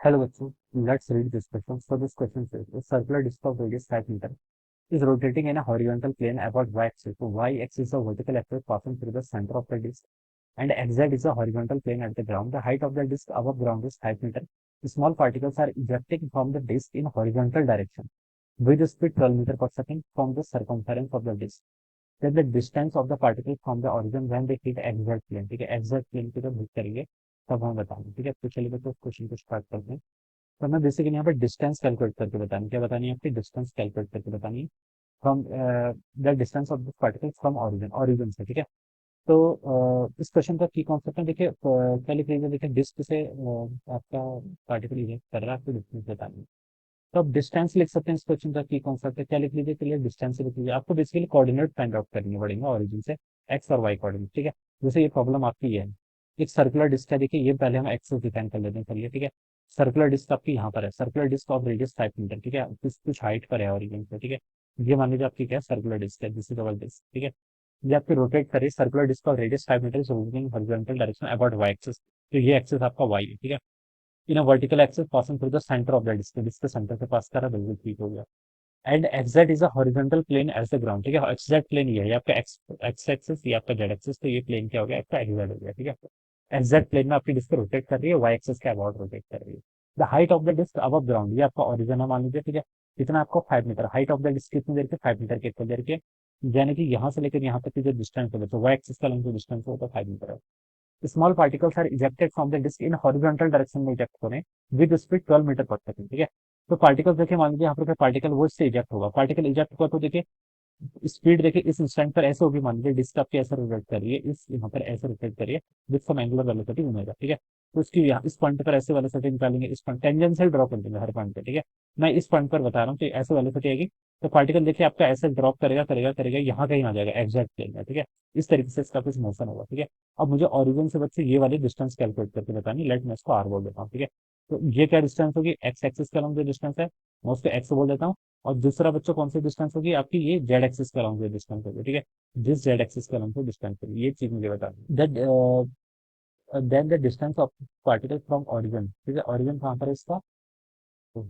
Hello, bachcho. Let's read this question. So this question says a circular disc of radius 5 meter is rotating in a horizontal plane about y-axis. So y-axis is a vertical axis passing through the center of the disc, and xz is a horizontal plane at the ground. The height of the disc above ground is 5 meter. Small particles are ejecting from the disc in horizontal direction with a speed 12 meter per second from the circumference of the disc. Then the distance of the particle from the origin when they hit xz plane. ठीक है, xz plane की तरफ hit करेंगे तब हम बताएंगे. ठीक है, तो चलिए बच्चों क्वेश्चन को स्टार्ट करते हैं. तो हमें बेसिकली यहाँ पर डिस्टेंस कैलकुलेट करके बतानी, क्या बतानी है आपकी, डिस्टेंस कैलकुलेट करके बतानी है from the distance of this particle from origin, origin से. ठीक है, तो इस क्वेश्चन का की कॉन्सेप्ट है. देखिए क्या लिख लीजिए, देखिए डिस्क से आपका पार्टिकल इजेक्ट कर रहा है, आपको डिस्टेंस बतानी है. तो आप डिस्टेंस लिख सकते हैं. इस क्वेश्चन का की कॉन्सेप्ट है, क्या लिख लीजिए, चलिए डिस्टेंस लिख लीजिए. आपको बेसिकली कोऑर्डिनेट फाइंड आउट करनी पड़ेंगे ऑरिजिन से, एक्स और वाई कोऑर्डिनेट. ठीक है, जैसे ये प्रॉब्लम आपकी ये है, एक सर्कुलर डिस्क है. देखिए ये पहले हम एक्सेस डिफाइन कर लेते हैं, चलिए. ठीक है, सर्कुलर डिस्क आपकी यहाँ पर है, circular disc of radius 5 metre. ठीक है, कुछ हाइट पर है ऑरिजिन से. ठीक है, ये मान लीजिए आपकी क्या सर्कुलर डिस्क है, दिस इज अवर डिस्क. ठीक है, ये आपकी रोटेट कर रही है, circular disc of radius 5 metre is rotating horizontal direction about Y axis. तो ये एक्सिस आपका वाई है. ठीक है, in a vertical axis passing through the centre of the disc, disc के सेंटर से पास कर रहा है, बिल्कुल ठीक हो गया. And XZ is a horizontal plane as the ground. ठीक है, एक्जेड प्लेन ये है, ये आपका एक्स एक्स एक्सिस, ये आपका जेड एक्सिस. तो ये प्लेन क्या हो गया, आपका एक्जेड हो गया. ठीक है, एक्जेड प्लेन में आपकी डिस्क रोटेट कर रही है, वाई एक्सिस के अबाउट रोटेट कर रही है. The height of the disc above ground, ये आपका ऑरिजिन है मान लीजिए. ठीक है, कितना आपको 5 metre, height of the disc कितनी देर के 5 मीटर के, इतनी देर के, यानी कि यहाँ से लेकर यहाँ तक की जो डिस्टेंस है, तो वाई एक्सिस का जो डिस्टेंस है वो तो 5 मीटर है. Small particles are ejected from the disc in horizontal direction में इजेक्ट हो रहे हैं with speed 12 metre per second. ठीक है, तो पार्टिकल देखिए, मान लीजिए यहाँ पर पार्टिकल वो इससे इजेक्ट होगा, पार्टिकल इजेक्ट हुआ तो देखिए स्पीड देखिए इस इंस्टेंट पर ऐसे होगी, मान लीजिए डिस्क आपकी ऐसे रोटेट कर रही है, इस यहाँ पर ऐसे रोटेट करिए with some angular velocity omega. ठीक है, तो इसकी यहाँ इस पॉइंट पर ऐसे वेलोसिटी निकालेंगे, इस पॉइंट टेंजेंशियल ड्रॉ कर देंगे हर पॉइंट पे. ठीक है, मैं इस पॉइंट पर बता रहा हूँ कि ऐसे वेलोसिटी आएगी, तो पार्टिकल देखिए आपका ऐसे ड्रॉप करेगा करेगा करेगा, यहाँ कहीं आ जाएगा एग्जैक्ट प्लेन में. ठीक है, इस तरीके से इसका कुछ मोशन होगा. ठीक है, अब मुझे ऑरिजिन से बच्चे ये वाली डिस्टेंस कैलकुलेट करके बतानी, लेट मैं इसको आर बोल देता हूँ. ठीक है, तो ये क्या डिस्टेंस होगी, एक्स एक्सिस का लॉन्ग जो डिस्टेंस है मैं उसको एक्स बोल देता हूँ. और दूसरा बच्चों कौन सी डिस्टेंस होगी आपकी, ये जेड एक्सिस का लॉन्ग जो डिस्टेंस होगी. ठीक है, जिस जेड एक्सिस का लॉन्ग डिस्टेंस होगी, ये चीज मुझे बता that then the distance of particle from origin. ठीक है, ऑरिजिन कहाँ पर है इसका. तो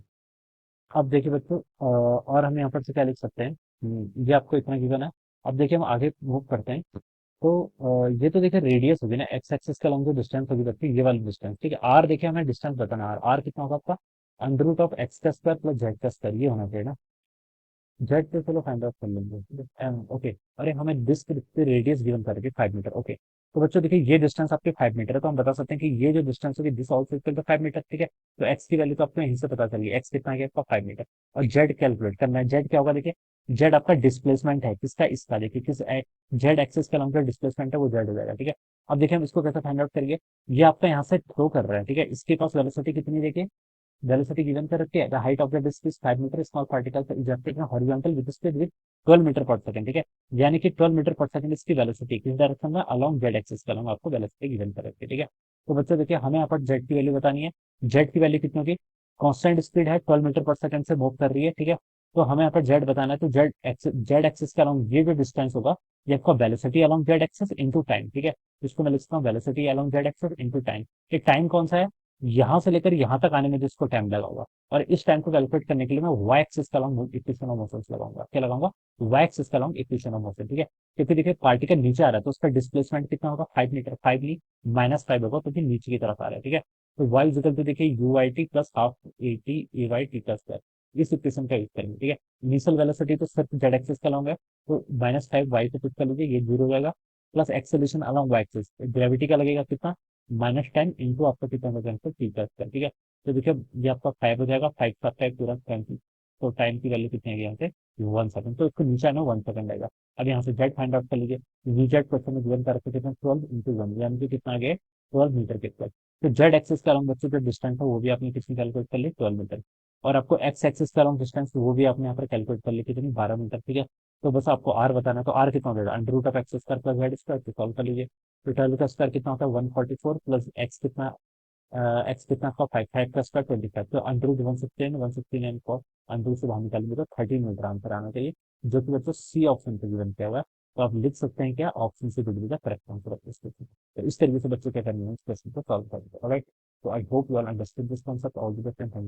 अब देखिए बच्चों और हम यहाँ पर से क्या लिख सकते हैं, ये आपको इतना गिवन है. अब देखिए हम आगे मूव करते हैं. तो ये तो देखिए रेडियस होगी ना, एक्स एक्सिस का लॉन्ग जो डिस्टेंस होगी बच्चों, ये वाली डिस्टेंस. ठीक है, आर देखिए हमें डिस्टेंस बताना, आर आर कितना होगा आपका, अंडर रूट ऑफ एक्स का स्क्वायर प्लस जेड का स्क्वायर, ये होना चाहिए ना. जेड पे चलो फाइंड आउट कर लेंगे. ठीक है, एम ओके. अरे हमें डिस्क रेडियस गिवन करेगी 5 मीटर. ओके, तो बच्चों देखिए ये डिस्टेंस आपके 5 मीटर है, तो हम बता सकते हैं कि ये जो डिस्टेंस होगी this also equal to 5 metre. ठीक है, तो एक्स की वैल्यू तो आपको यहीं से पता चलिए, एक्स कितना है आपका 5 मीटर. और जेड कैलकुलेट करना है, जेड क्या होगा देखिए, जेड आपका डिस्प्लेसमेंट है किसका, इसका. देखिए किस जेड एक्सिस का जो डिस्प्लेसमेंट है वो जेड हो जाएगा. ठीक है, अब देखिए हम इसको कैसे फाइंड आउट करेंगे, ये आपका यहाँ से थ्रो कर रहा है. ठीक है, इसके पास वेलोसिटी कितनी देखिए, वेलोसिटी गिवन कर रखी है, the height of the disc is 5 metre, small particle ejected in horizontal with speed with 12 metre per second. ठीक है, यानी कि 12 मीटर पर सेकंड इसकी वेलोसिटी किस डायरेक्शन में, अलोंग जेड एक्सिस का अलोंग आपको वेलोसिटी गिवन कर रखी है. ठीक है, तो बच्चों देखिए हमें यहाँ पर जेड की वैल्यू बतानी है. जेड की वैल्यू कितनी होगी, कांस्टेंट स्पीड है, 12 मीटर पर सेकंड से मूव कर रही है. ठीक है, तो हमें यहाँ पर जेड बताना है, तो जेड एक्सिस का अलोंग ये जो डिस्टेंस होगा, ये आपका velocity along Z axis into time. ठीक है, इसको मैं लिखता हूँ velocity along Z axis into time. ये टाइम कौन सा है, यहाँ से लेकर यहाँ तक आने में जिसको टाइम लगा होगा. और इस टाइम को कैलकुलेट करने के लिए मैं वाई एक्सिस का लॉन्ग इक्वेशन ऑफ मोशन लगाऊंगा, क्या लगाऊंगा, वाई एक्सिस का लॉन्ग इक्वेशन ऑफ मोशन. ठीक है, क्योंकि देखिए पार्टिकल नीचे आ रहा है तो उसका डिस्प्लेसमेंट कितना होगा, 5 मीटर, 5 नहीं -5 होगा, तो फिर नीचे की तरफ आ रहा है. ठीक है, तो वाई इजिकल टू देखिए U I T plus half A T A Y T plus square, इस इक्वेशन का यूज करेंगे. ठीक है, इनिशियल वेलोसिटी तो सिर्फ जेड एक्सिस का लॉन्ग है, तो -5 वाई पे पुट कर लीजिए, ये 0 हो जाएगा, plus acceleration along Y axis, gravity का लगेगा कितना, -10 इंटू आपका कितना हो जाएगा टी प्लस स्क्वायर. ठीक है, तो देखिए ये आपका 5 हो जाएगा, 5 का 5 पूरा 20, तो टाइम की वैल्यू कितनी है यहाँ से 1 सेकंड, तो इसको नीचे आना 1 सेकंड आएगा. अब यहाँ से जेड फाइंड आउट कर लीजिए, वी जेड क्वेश्चन में गिवन कर रखे कितना 12 × 1, यानी कि कितना आ गया 12 मीटर के स्क्वायर. तो जेड एक्सिस का लॉन्ग बच्चों जो डिस्टेंस है वो भी आपने कितनी कैलकुलेट कर ली 12 मीटर. और आपको एक्स एक्सिस का लॉन्ग डिस्टेंस वो भी आपने यहाँ पर कैलकुलेट कर ली कितनी 12 मीटर. ठीक है, तो बस आपको आर बताना है, तो आर कितना हो जाएगा, under root of X square plus Z square, तो सॉल्व कर लीजिए. तो 12 का स्क्वायर कितना होता है 144 प्लस एक्स कितना, एक्स कितना आपका 5, 5 का स्क्वायर 25, तो अंडर रूट 169 को अंडर रूट से बाहर निकालेंगे तो 13 मीटर आंसर आना चाहिए, जो कि बच्चों सी ऑप्शन पे गिवन किया हुआ है. तो आप लिख सकते हैं क्या, ऑप्शन से बिल्कुल का करेक्ट आंसर ऑफ इस क्वेश्चन. तो इस तरीके से बच्चों क्या करना है, इस क्वेश्चन को सॉल्व करते हैं. So I hope you all understood this concept. All the best and thank you.